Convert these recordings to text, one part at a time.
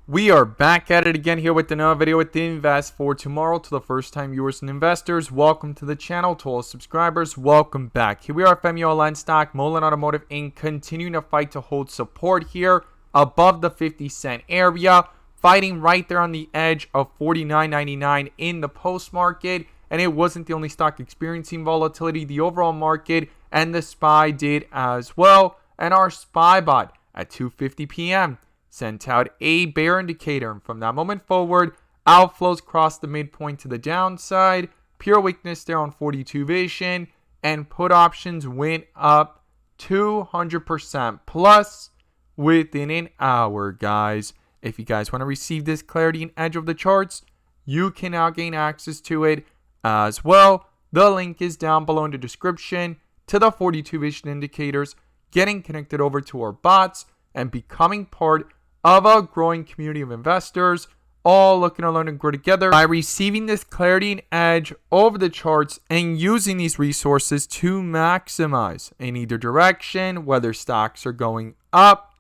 We are back at it again here with another video with the Invest for Tomorrow. To the first time viewers and investors, welcome to the channel. To all subscribers, welcome back. Here we are at MULLEN stock, Mullen Automotive Inc. continuing to fight to hold support here above the 50-cent area, fighting right there on the edge of $49.99 in the post market. And it wasn't the only stock experiencing volatility. The overall market and the SPY did as well. And our SPY bot at 2:50 p.m. sent out a bear indicator, and from that moment forward, outflows crossed the midpoint to the downside, pure weakness there on 42 vision, and put options went up 200% plus within an hour, guys. If you guys want to receive this clarity and edge of the charts, you can now gain access to it as well. The link is down below in the description to the 42 vision indicators, getting connected over to our bots, and becoming part of a growing community of investors, all looking to learn and grow together by receiving this clarity and edge over the charts and using these resources to maximize in either direction, whether stocks are going up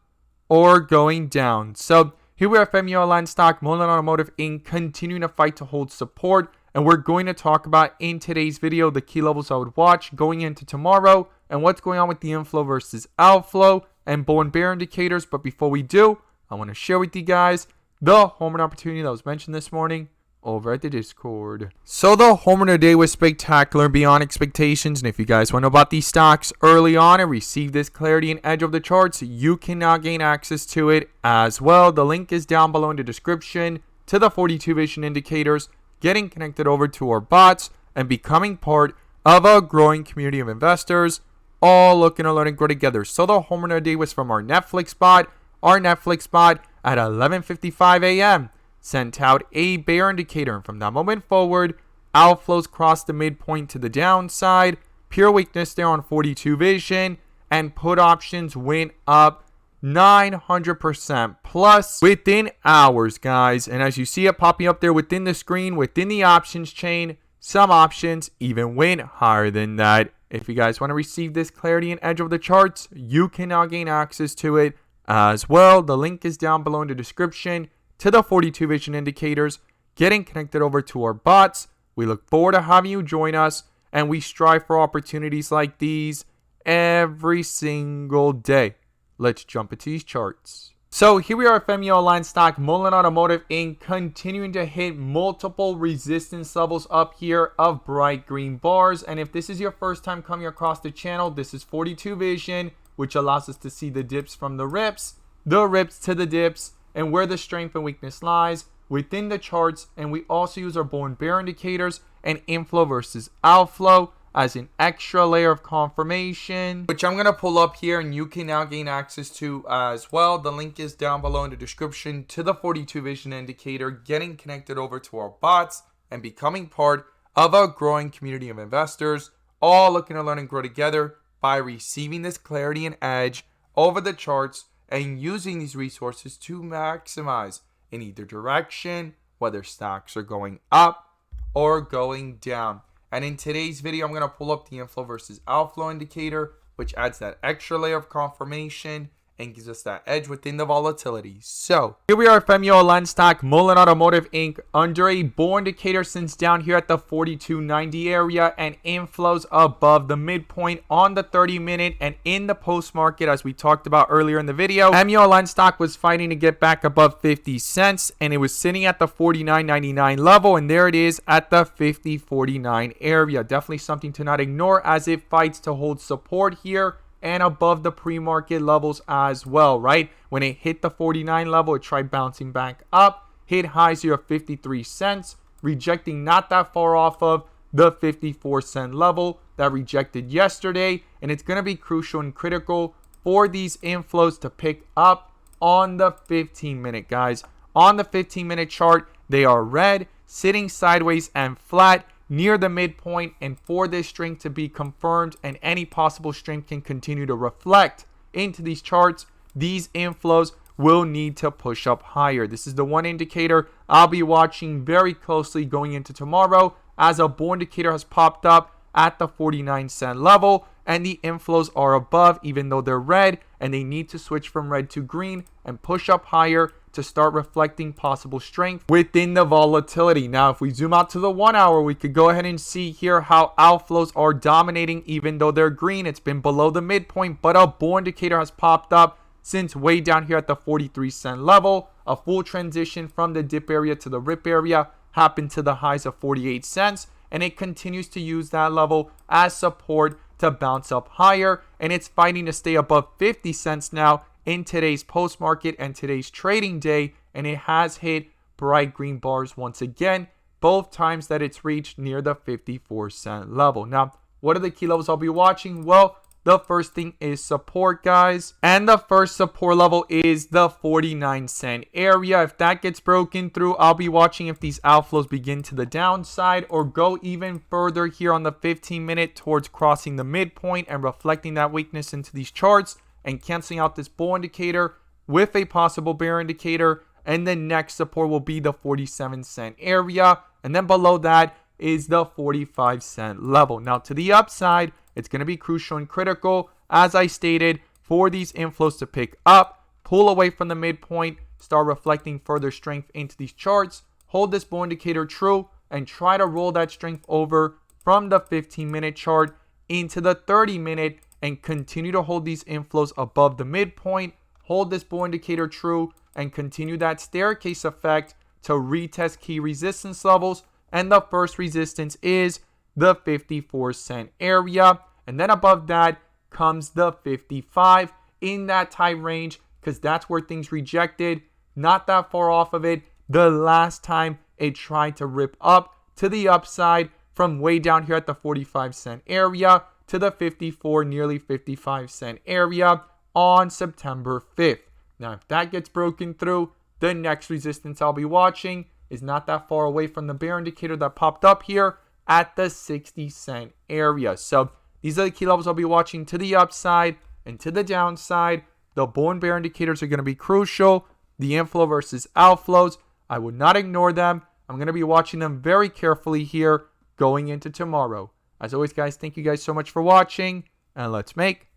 or going down. So here we are at MULLEN stock, Mullen Automotive Inc. continuing to fight to hold support, and we're going to talk about in today's video the key levels I would watch going into tomorrow and what's going on with the inflow versus outflow and bull and bear indicators. But before we do, I want to share with you guys the home run opportunity that was mentioned this morning over at the Discord. So the home run today was spectacular, beyond expectations. And if you guys want to know about these stocks early on and receive this clarity and edge of the charts, you can now gain access to it as well. The link is down below in the description to the 42 vision indicators, getting connected over to our bots and becoming part of a growing community of investors, all looking to learn and grow together. So the home run today was from our Netflix bot. Our Netflix bot at 11:55 a.m. sent out a bear indicator, and from that moment forward, outflows crossed the midpoint to the downside, pure weakness there on 42 vision, and put options went up 900% plus within hours, guys. And as you see it popping up there within the screen, within the options chain, some options even went higher than that. If you guys want to receive this clarity and edge of the charts, you can now gain access to it as well. The link is down below in the description to the 42 vision indicators, getting connected over to our bots. We look forward to having you join us, and we strive for opportunities like these every single day. Let's jump into these charts. So here we are at MULLEN stock, Mullen Automotive Inc. continuing to hit multiple resistance levels up here of bright green bars. And if this is your first time coming across the channel, this is 42 vision, which allows us to see the dips from the rips to the dips, and where the strength and weakness lies within the charts. And we also use our bull and bear indicators and inflow versus outflow as an extra layer of confirmation, which I'm going to pull up here and you can now gain access to as well. The link is down below in the description to the 42 vision indicator, getting connected over to our bots and becoming part of a growing community of investors, all looking to learn and grow together by receiving this clarity and edge over the charts and using these resources to maximize in either direction, whether stocks are going up or going down. And in today's video, I'm going to pull up the inflow versus outflow indicator, which adds that extra layer of confirmation and gives us that edge within the volatility. So here we are at MULLEN stock, Mullen Automotive Inc. under a bull indicator since down here at the 42.90 area, and inflows above the midpoint on the 30-minute and in the post market, as we talked about earlier in the video. MULLEN stock was fighting to get back above 50 cents, and it was sitting at the 49.99 level, and there it is at the 50.49 area. Definitely something to not ignore as it fights to hold support here and above the pre-market levels as well, right? When it hit the 49 level, it tried bouncing back up, hit highs here of 53 cents, rejecting not that far off of the 54-cent level that rejected yesterday. And it's going to be crucial and critical for these inflows to pick up on the 15-minute, guys. On the 15-minute chart, they are red, sitting sideways and flat near the midpoint, and for this strength to be confirmed and any possible strength can continue to reflect into these charts, these inflows will need to push up higher. This is the one indicator I'll be watching very closely going into tomorrow, as a bull indicator has popped up at the 49-cent level, and the inflows are above even though they're red, and they need to switch from red to green and push up higher to start reflecting possible strength within the volatility. Now, if we zoom out to the 1 hour, we could go ahead and see here how outflows are dominating. Even though they're green, it's been below the midpoint, but a bull indicator has popped up since way down here at the 43-cent level. A full transition from the dip area to the rip area happened to the highs of 48 cents, and it continues to use that level as support to bounce up higher, and it's fighting to stay above 50 cents now in today's post market and today's trading day, and it has hit bright green bars once again, both times that it's reached near the 54-cent level. Now, what are the key levels I'll be watching? Well, the first thing is support, guys, and the first support level is the 49-cent area. If that gets broken through, I'll be watching if these outflows begin to the downside or go even further here on the 15-minute towards crossing the midpoint and reflecting that weakness into these charts and canceling out this bull indicator with a possible bear indicator. And the next support will be the 47-cent area, and then below that is the 45-cent level. Now, to the upside, it's going to be crucial and critical, as I stated, for these inflows to pick up, pull away from the midpoint, start reflecting further strength into these charts, hold this bull indicator true, and try to roll that strength over from the 15-minute chart into the 30-minute and continue to hold these inflows above the midpoint, hold this bull indicator true, and continue that staircase effect to retest key resistance levels. And the first resistance is the 54-cent area, and then above that comes the 55 in that time range, because that's where things rejected, not that far off of it, the last time it tried to rip up to the upside from way down here at the 45-cent area to the 54, nearly 55-cent area on September 5th. Now, if that gets broken through, the next resistance I'll be watching is not that far away from the bear indicator that popped up here at the 60-cent area. So these are the key levels I'll be watching to the upside and to the downside. The bull and bear indicators are going to be crucial. The inflow versus outflows, I would not ignore them. I'm going to be watching them very carefully here going into tomorrow. As always, guys, thank you guys so much for watching, and let's make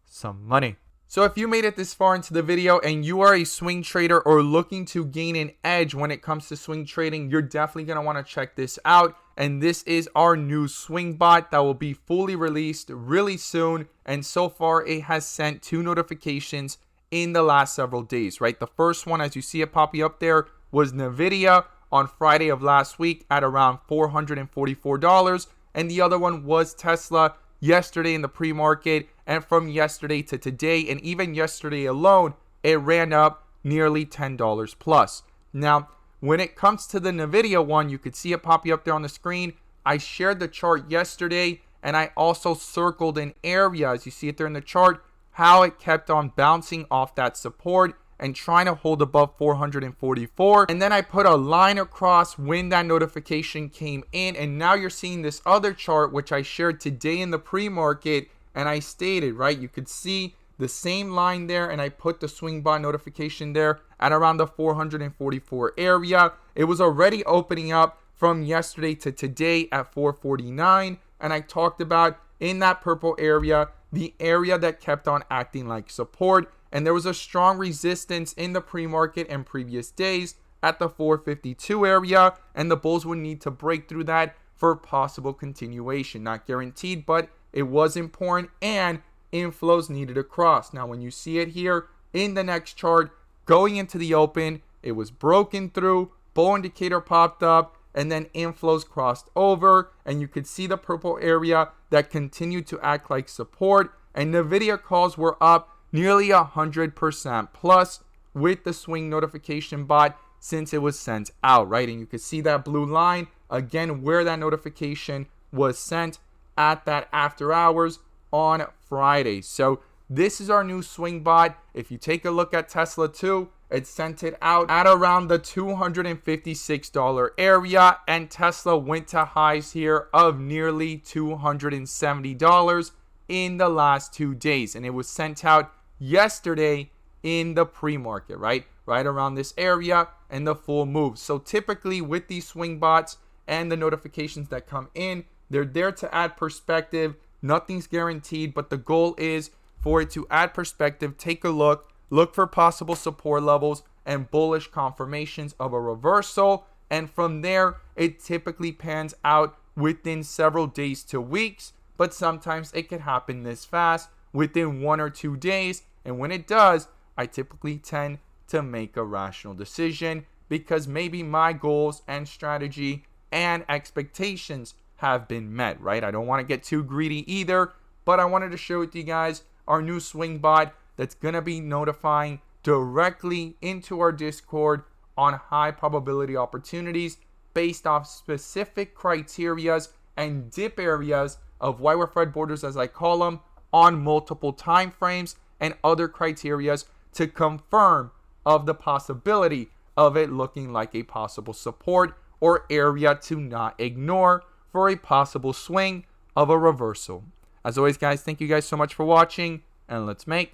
some money. So if you made it this far into the video and you are a swing trader or looking to gain an edge when it comes to swing trading, you're definitely going to want to check this out. And this is our new swing bot that will be fully released really soon. And so far, it has sent 2 notifications in the last several days, right? The first one, as you see it popping up there, was NVIDIA on Friday of last week at around $444. And the other one was Tesla yesterday in the pre-market, and from yesterday to today, and even yesterday alone, it ran up nearly $10 plus. Now, when it comes to the NVIDIA one, you could see it popping up there on the screen. I shared the chart yesterday, and I also circled an area, as you see it there in the chart, how it kept on bouncing off that support and trying to hold above 444. And then I put a line across when that notification came in, and now you're seeing this other chart, which I shared today in the pre-market, and I stated, right, you could see the same line there, and I put the swing bot notification there at around the 444 area. It was already opening up from yesterday to today at 449, and I talked about in that purple area, the area that kept on acting like support, and there was a strong resistance in the pre-market and previous days at the 452 area, and the bulls would need to break through that for possible continuation. Not guaranteed, but it was important, and inflows needed to cross. Now, when you see it here in the next chart, going into the open, it was broken through, bull indicator popped up, and then inflows crossed over, and you could see the purple area that continued to act like support, and NVIDIA calls were up nearly 100% plus with the swing notification bot since it was sent out, right? And you can see that blue line again where that notification was sent at that after hours on Friday. So this is our new swing bot. If you take a look at Tesla too, it sent it out at around the $256 area, and Tesla went to highs here of nearly $270 in the last 2 days, and it was sent out yesterday in the pre-market, right around this area, and the full move. So typically with these swing bots and the notifications that come in, they're there to add perspective. Nothing's guaranteed, but the goal is for it to add perspective. Take a look for possible support levels, and bullish confirmations of a reversal. And from there, it typically pans out within several days to weeks, but sometimes it can happen this fast within 1 or 2 days. And when it does, I typically tend to make a rational decision because maybe my goals and strategy and expectations have been met, right? I don't want to get too greedy either, but I wanted to share with you guys our new swing bot that's going to be notifying directly into our Discord on high probability opportunities based off specific criterias and dip areas of wire Fred borders, as I call them, on multiple time frames and other criterias to confirm of the possibility of it looking like a possible support or area to not ignore for a possible swing of a reversal. As always, guys, thank you guys so much for watching, and let's make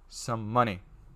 some money.